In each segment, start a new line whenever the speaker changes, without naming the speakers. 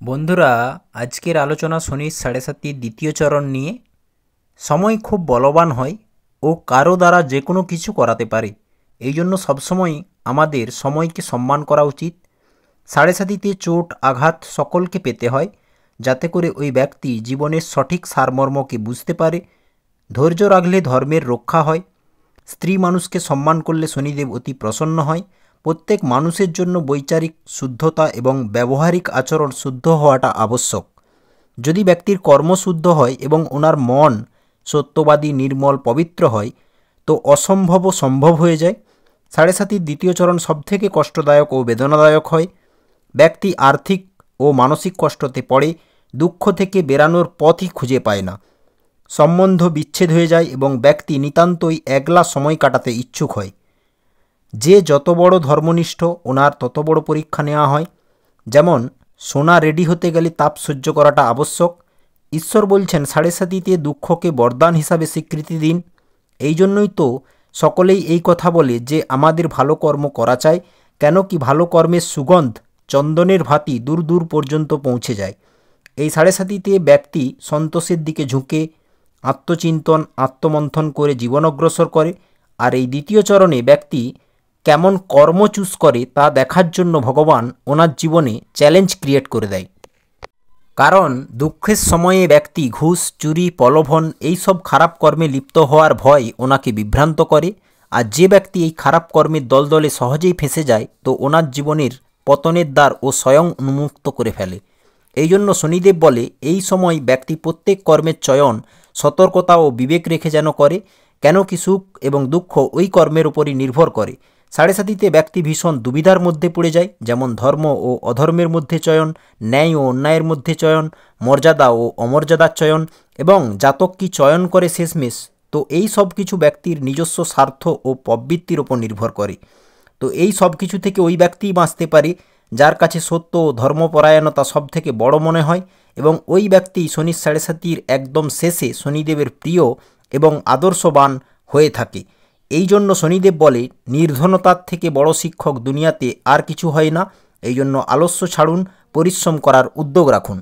বন্ধুরা, আজকের আলোচনা শনির সাড়ে সাতির দ্বিতীয় চরণ নিয়ে। সময় খুব বলবান হয় ও কারো দ্বারা যে কোনো কিছু করাতে পারে। এই জন্য সবসময় আমাদের সময়কে সম্মান করা উচিত। সাড়ে সাতিতে চোট আঘাত সকলকে পেতে হয়, যাতে করে ওই ব্যক্তি জীবনের সঠিক সারমর্মকে বুঝতে পারে। ধৈর্য রাখলে ধর্মের রক্ষা হয়। স্ত্রী মানুষকে সম্মান করলে শনিদেব অতি প্রসন্ন হয়। প্রত্যেক মানুষের জন্য বৈচারিক শুদ্ধতা এবং ব্যবহারিক আচরণ শুদ্ধ হওয়াটা আবশ্যক। যদি ব্যক্তির কর্ম শুদ্ধ হয় এবং ওনার মন সত্যবাদী নির্মল পবিত্র হয়, তো অসম্ভবও সম্ভব হয়ে যায়। সাড়ে সাতির দ্বিতীয় চরণ সবথেকে কষ্টদায়ক ও বেদনাদায়ক হয়। ব্যক্তি আর্থিক ও মানসিক কষ্টতে পড়ে, দুঃখ থেকে বেরানোর পথই খুঁজে পায় না। সম্বন্ধ বিচ্ছেদ হয়ে যায় এবং ব্যক্তি নিতান্তই একলা সময় কাটাতে ইচ্ছুক হয়। যে যত বড় ধর্মনিষ্ঠ, ওনার তত বড় পরীক্ষা নেওয়া হয়। যেমন সোনা রেডি হতে গেলে তাপ সহ্য করাটা আবশ্যক। ঈশ্বর বলছেন সাড়ে সাতিতে দুঃখকে বরদান হিসাবে স্বীকৃতি দিন। এই জন্যই তো সকলেই এই কথা বলে যে আমাদের ভালো কর্ম করা চাই, কেন কি ভালো কর্মের সুগন্ধ চন্দনের ভাতি দূর দূর পর্যন্ত পৌঁছে যায়। এই সাড়ে সাতিতে ব্যক্তি সন্তোষের দিকে ঝুঁকে আত্মচিন্তন আত্মমন্থন করে জীবন অগ্রসর করে। আর এই দ্বিতীয় চরণে ব্যক্তি কেমন কর্ম চুজ করে তা দেখার জন্য ভগবান ওনার জীবনে চ্যালেঞ্জ ক্রিয়েট করে দেয়। কারণ দুঃখের সময়ে ব্যক্তি ঘুষ চুরি প্রলোভন এইসব খারাপ কর্মে লিপ্ত হওয়ার ভয় ওনাকে বিভ্রান্ত করে। আর যে ব্যক্তি এই খারাপ কর্মের দলদলে সহজেই ফেঁসে যায়, তো ওনার জীবনের পতনের দ্বার ও স্বয়ং উন্মুক্ত করে ফেলে। এই জন্য শনিদেব বলে এই সময় ব্যক্তি প্রত্যেক কর্মের চয়ন সতর্কতা ও বিবেক রেখে যেন করে, কেন কি সুখ এবং দুঃখ ওই কর্মের উপরই নির্ভর করে। সাড়ে সাতিতে ব্যক্তি ভীষণ দুবিধার মধ্যে পড়ে যায়, যেমন ধর্ম ও অধর্মের মধ্যে চয়ন, ন্যায় ও অন্যায়ের মধ্যে চয়ন, মর্যাদা ও অমর্যাদার চয়ন, এবং জাতক কি চয়ন করে শেষমেশ। তো এই সব কিছু ব্যক্তির নিজস্ব স্বার্থ ও প্রবৃত্তির ওপর নির্ভর করে। তো এই সব কিছু থেকে ওই ব্যক্তিই বাঁচতে পারে যার কাছে সত্য ও ধর্মপরায়ণতা সব থেকে বড় মনে হয়, এবং ওই ব্যক্তি শনির সাড়ে সাতির একদম শেষে শনিদেবের প্রিয় এবং আদর্শবান হয়ে থাকে। এই জন্য শনিদেব বলে নির্ধনতার থেকে বড় শিক্ষক দুনিয়াতে আর কিছু হয় না। এই জন্য আলস্য ছাড়ুন, পরিশ্রম করার উদ্যোগ রাখুন।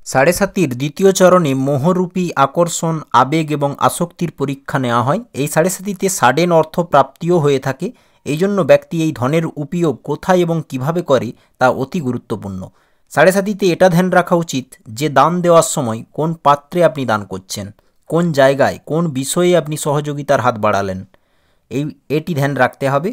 সাড়ে সাতির দ্বিতীয় চরণে মোহরূপী আকর্ষণ আবেগ এবং আসক্তির পরীক্ষা নেওয়া হয়। এই সাড়ে সাতিতে সাডেন অর্থ প্রাপ্তিও হয়ে থাকে। এই জন্য ব্যক্তি এই ধনের উপয়োগ কোথায় এবং কিভাবে করে তা অতি গুরুত্বপূর্ণ। সাড়ে সাতিতে এটা ধ্যান রাখা উচিত যে দান দেওয়ার সময় কোন পাত্রে আপনি দান করছেন, কোন জায়গায় কোন বিষয়ে আপনি সহযোগিতার হাত বাড়ালেন, এটি ধ্যান রাখতে হবে।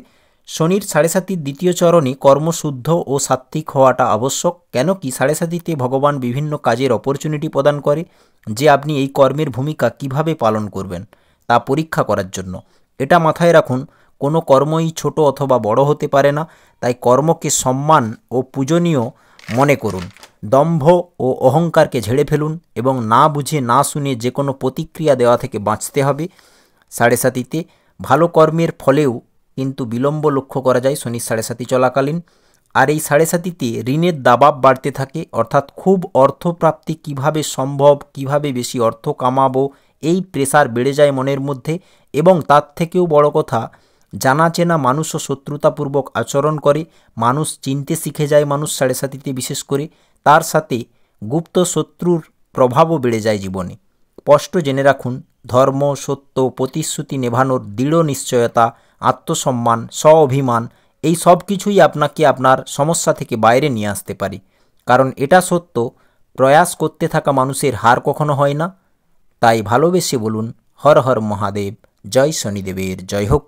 শনির সাড়ে সাতির দ্বিতীয় চরণে কর্মশুদ্ধ ও সাত্ত্বিক হওয়াটা আবশ্যক, কেন কি সাড়ে সাতিতে ভগবান বিভিন্ন কাজের অপরচুনিটি প্রদান করে, যে আপনি এই কর্মের ভূমিকা কিভাবে পালন করবেন তা পরীক্ষা করার জন্য। এটা মাথায় রাখুন, কোনো কর্মই ছোট অথবা বড় হতে পারে না, তাই কর্মকে সম্মান ও পূজনীয় মনে করুন। দম্ভ ও অহংকারকে ঝেড়ে ফেলুন এবং না বুঝে না শুনে যে কোনো প্রতিক্রিয়া দেওয়া থেকে বাঁচতে হবে। সাড়ে সাতিতে ভালো কর্মের ফলেও কিন্তু বিলম্ব লক্ষ্য করা যায় শনির সাড়ে সাতি চলাকালীন। আর এই সাড়ে সাতিতে ঋণের দাবাব বাড়তে থাকে, অর্থাৎ খুব অর্থপ্রাপ্তি কিভাবে সম্ভব, কিভাবে বেশি অর্থ কামাবো, এই প্রেসার বেড়ে যায় মনের মধ্যে। এবং তার থেকেও বড় কথা, জানা চেনা মানুষও শত্রুতাপূর্বক আচরণ করে, মানুষ চিনতে শিখে যায় মানুষ সাড়ে সাতিতে বিশেষ করে। তার সাথে গুপ্ত শত্রুর প্রভাবও বেড়ে যায় জীবনে। স্পষ্ট জেনে রাখুন, ধর্ম সত্য প্রতিশ্রুতি নেভানোর দৃঢ় নিশ্চয়তা, আত্মসম্মান স্ব অভিমান এই সব কিছুই আপনাকে আপনার সমস্যা থেকে বাইরে নিয়ে আসতে পারে। কারণ এটা সত্য, প্রয়াস করতে থাকা মানুষের হার কখনো হয় না। তাই ভালোবেসে বলুন হর হর মহাদেব, জয় শনিদেবের জয় হোক।